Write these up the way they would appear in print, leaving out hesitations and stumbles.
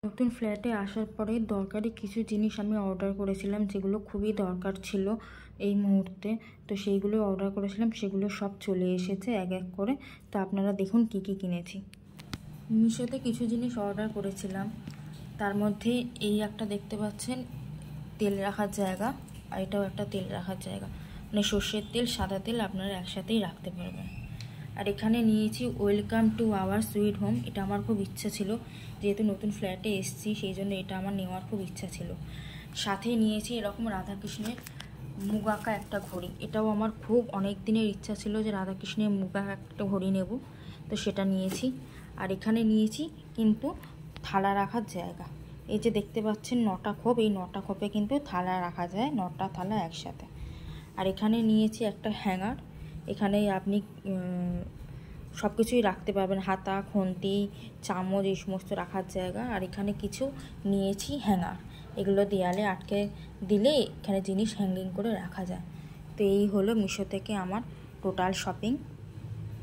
নতুন ফ্ল্যাটে আসার পরে দরকারি কিছু জিনিস আমি অর্ডার করেছিলাম, যেগুলো খুবই দরকার ছিল এই মুহূর্তে। তো সেইগুলো অর্ডার করেছিলাম, সেগুলো সব চলে এসেছে এক এক করে। তো আপনারা দেখুন কি কি কিনেছি। মিশোতে কিছু জিনিস অর্ডার করেছিলাম, তার মধ্যে এই একটা দেখতে পাচ্ছেন তেল রাখার জায়গা, আর এটাও একটা তেল রাখার জায়গা, মানে সর্ষের তেল সাদা তেল আপনারা একসাথেই রাখতে পারবেন। আর এখানে নিয়েছি welcome to our sweet home. এটা আমার খুব ইচ্ছা ছিল, যেহেতু নতুন ফ্ল্যাটে এসেছি সেই জন্য এটা আমার নেওয়ার খুব ইচ্ছা ছিল। সাথে নিয়েছি এরকম রাধাকৃষ্ণের মুগ আঁকা একটা ঘড়ি। এটাও আমার খুব অনেক দিনের ইচ্ছা ছিল যে রাধাকৃষ্ণের মুগ আঁকা একটা ঘড়ি নেব, তো সেটা নিয়েছি। আর এখানে নিয়েছি কিন্তু থালা রাখার জায়গা। এই যে দেখতে পাচ্ছেন 9টা খোপ, এই 9টা খোপে কিন্তু থালা রাখা যায়, 9টা থালা একসাথে। আর এখানে নিয়েছি একটা হ্যাঙ্গার, এখানে আপনি সব কিছুই রাখতে পারবেন, হাতা, খুন্তি, চামচ, এই সমস্ত রাখার জায়গা। আর এখানে কিছু নিয়েছি হ্যাঙ্গার, এগুলো দেয়ালে আটকে দিলে এখানে জিনিস হ্যাঙ্গিং করে রাখা যায়। তো এই হলো মিশো থেকে আমার টোটাল শপিং।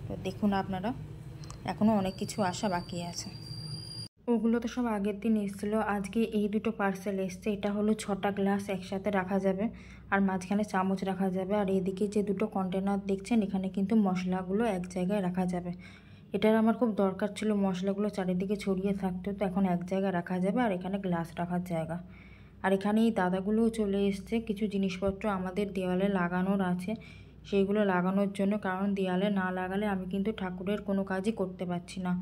তো দেখুন আপনারা, এখনও অনেক কিছু আসা বাকি আছে। ওগুলো তো সব আগের দিন এসেছিলো। আজকে এই দুটো পার্সেল এসছে। এটা হলো 6টা গ্লাস একসাথে রাখা যাবে, আর মাঝখানে চামচ রাখা যাবে। আর এদিকে যে দুটো কন্টেনার দেখছেন, এখানে কিন্তু মশলাগুলো এক জায়গায় রাখা যাবে। এটার আমার খুব দরকার ছিল, মশলাগুলো চারিদিকে ছড়িয়ে থাকতো, তো এখন এক জায়গায় রাখা যাবে। আর এখানে গ্লাস রাখার জায়গা। আর এখানে এই দাদাগুলোও চলে এসছে, কিছু জিনিসপত্র আমাদের দেওয়ালে লাগানোর আছে, সেইগুলো লাগানোর জন্য। কারণ দেওয়ালে না লাগালে আমি কিন্তু ঠাকুরের কোনো কাজই করতে পারছি না।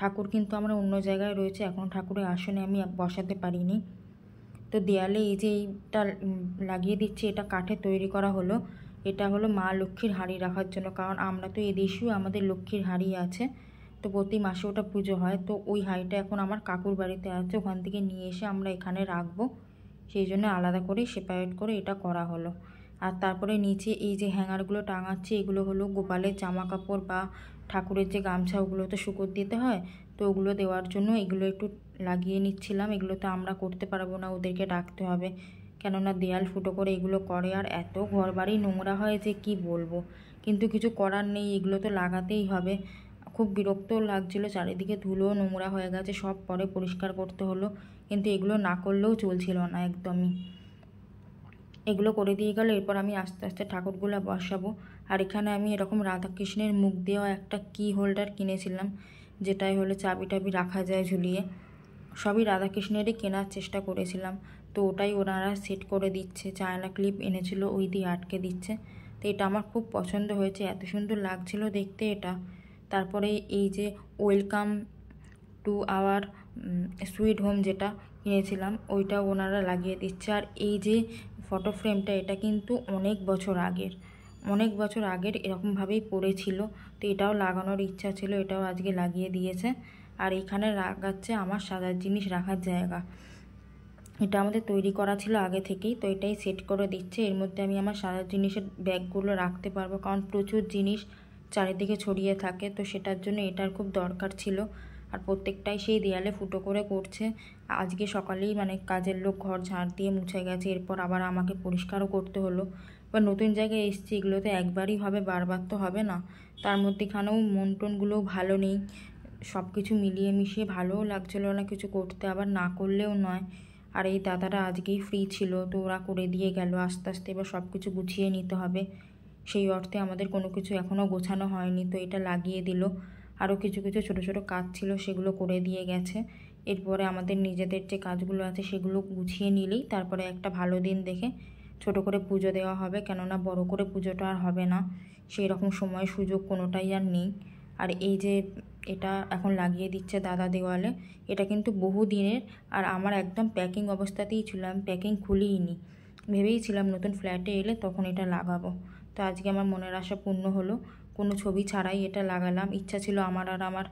ঠাকুর কিন্তু আমরা অন্য জায়গায় রয়েছে, এখন ঠাকুরের আসনে আমি বসাতে পারিনি। তো দেয়ালে এই যে এইটা লাগিয়ে দিচ্ছি, এটা কাঠে তৈরি করা হলো। এটা হলো মা লক্ষ্মীর হাঁড়ি রাখার জন্য, কারণ আমরা তো এদেশেও আমাদের লক্ষ্মীর হাঁড়ি আছে, তো প্রতি মাসে ওটা পুজো হয়। তো ওই হাঁড়িটা এখন আমার কাকুর বাড়িতে আছে, ওখান থেকে নিয়ে এসে আমরা এখানে রাখবো, সেই জন্য আলাদা করে সেপারেট করে এটা করা হলো। আর তারপরে নিচে এই যে হ্যাঙ্গারগুলো টাঙাচ্ছি, এগুলো হলো গোপালের জামা কাপড় বা ঠাকুরের যে গামছা, ওগুলো তো শুকোতে দিতে হয়, তো ওগুলো দেওয়ার জন্য এগুলো একটু লাগিয়ে নিচ্ছিলাম। এগুলো তো আমরা করতে পারবো না, ওদেরকে ডাকতে হবে, কেননা দেয়াল ফুটো করে এগুলো করে। আর এত ঘর বাড়ি নোংরা হয় যে কি বলবো, কিন্তু কিছু করার নেই, এগুলো তো লাগাতেই হবে। খুব বিরক্তও লাগছিলো, চারিদিকে ধুলো নোংরা হয়ে গেছে, সব পরে পরিষ্কার করতে হলো, কিন্তু এগুলো না করলেও চলছিল না একদমই। এগুলো করে দিয়ে গেলে এরপর আমি আস্তে আস্তে ঠাকুরগুলো বসাবো। আর এখানে আমি এরকম রাধাকৃষ্ণের মুখ দেওয়া একটা কি হোল্ডার কিনেছিলাম, যেটাই হলো চাবি টাবি রাখা যায় ঝুলিয়ে। সবই রাধাকৃষ্ণেরই কেনার চেষ্টা করেছিলাম, তো ওটাই ওনারা সেট করে দিচ্ছে। চায়না ক্লিপ এনেছিল, ওই দিয়ে আটকে দিচ্ছে। তো এটা আমার খুব পছন্দ হয়েছে, এত সুন্দর লাগছিল দেখতে এটা। তারপরে এই যে welcome to our sweet home যেটা কিনেছিলাম, ওইটা ওনারা লাগিয়ে দিচ্ছে। আর এই যে ফটো ফ্রেমটা, এটা কিন্তু অনেক বছর আগের এরকমভাবেই পড়েছিল, তো এটাও লাগানোর ইচ্ছা ছিল, এটাও আজকে লাগিয়ে দিয়েছে। আর এখানে লাগাচ্ছে আমার সাজার জিনিস রাখার জায়গা। এটা আমাদের তৈরি করা ছিল আগে থেকেই, তো এটাই সেট করে দিচ্ছে। এর মধ্যে আমি আমার সাজার জিনিসের ব্যাগগুলো রাখতে পারবো, কারণ প্রচুর জিনিস চারিদিকে ছড়িয়ে থাকে, তো সেটার জন্য এটার খুব দরকার ছিল। আর প্রত্যেকটাই সেই দেয়ালে ফুটো করে করছে। আজকে সকালেই মানে কাজের লোক ঘর ঝাড় দিয়ে মুছে গেছে, এরপর আবার আমাকে পরিষ্কারও করতে হলো। এবার নতুন জায়গায় এসেছি, এগুলো তো একবারই হবে, বারবার তো হবে না। তার মধ্যেখানেও মন টনগুলোও ভালো নেই, সব কিছু মিলিয়ে মিশিয়ে ভালোও লাগছিলো না কিছু করতে, আবার না করলেও নয়। আর এই দাদারা আজকেই ফ্রি ছিল, তো ওরা করে দিয়ে গেল আস্তে আস্তে। এবার সব কিছু গুছিয়ে নিতে হবে, সেই অর্থে আমাদের কোনো কিছু এখনও গোছানো হয়নি, তো এটা লাগিয়ে দিল। আরও কিছু কিছু ছোটো ছোটো কাজ ছিল, সেগুলো করে দিয়ে গেছে। এরপরে আমাদের নিজেদের যে কাজগুলো আছে সেগুলো গুছিয়ে নিলেই তারপরে একটা ভালো দিন দেখে ছোট করে পুজো দেওয়া হবে, কেননা বড় করে পুজোটা আর হবে না, সেই রকম সময় সুযোগ কোনোটাই আর নেই। আর এই যে এটা এখন লাগিয়ে দিচ্ছে দাদা দেওয়ালে, এটা কিন্তু বহু দিনের। আর আমার একদম প্যাকিং অবস্থাতেই ছিল, আমি প্যাকিং খুলিনি, ভেবেইছিলাম নতুন ফ্ল্যাটে এলে তখন এটা লাগাবো। তো আজকে আমার মনের আশা পূর্ণ হলো, কোনো ছবি ছাড়াই এটা লাগালাম। ইচ্ছা ছিল আমার আর আমার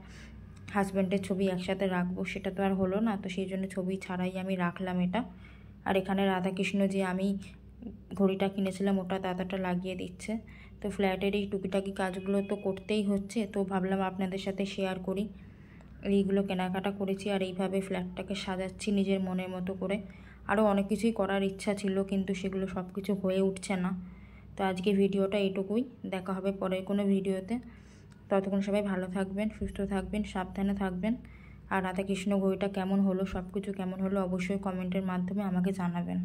হাজব্যান্ডের ছবি একসাথে রাখবো, সেটা তো আর হলো না, তো সেই জন্য ছবি ছাড়াই আমি রাখলাম এটা। আর এখানে রাধাকৃষ্ণ যে আমি ঘড়িটা কিনেছিলাম, ওটা দাদাটা লাগিয়ে দিচ্ছে। তো ফ্ল্যাটের এই টুকিটাকি কাজগুলো তো করতেই হচ্ছে, তো ভাবলাম আপনাদের সাথে শেয়ার করি। এইগুলো কেনাকাটা করেছি, আর এইভাবে ফ্ল্যাটটাকে সাজাচ্ছি নিজের মনের মতো করে। আরও অনেক কিছুই করার ইচ্ছা ছিল, কিন্তু সেগুলো সব কিছু হয়ে উঠছে না। তো আজকে ভিডিওটা এটুকুই, দেখা হবে পরের কোনো ভিডিওতে। ততক্ষণ সবাই ভালো থাকবেন, সুস্থ থাকবেন, সাবধানে থাকবেন। আর রাধাকৃষ্ণ ঘড়িটা কেমন হলো, সব কিছু কেমন হলো অবশ্যই কমেন্টের মাধ্যমে আমাকে জানাবেন।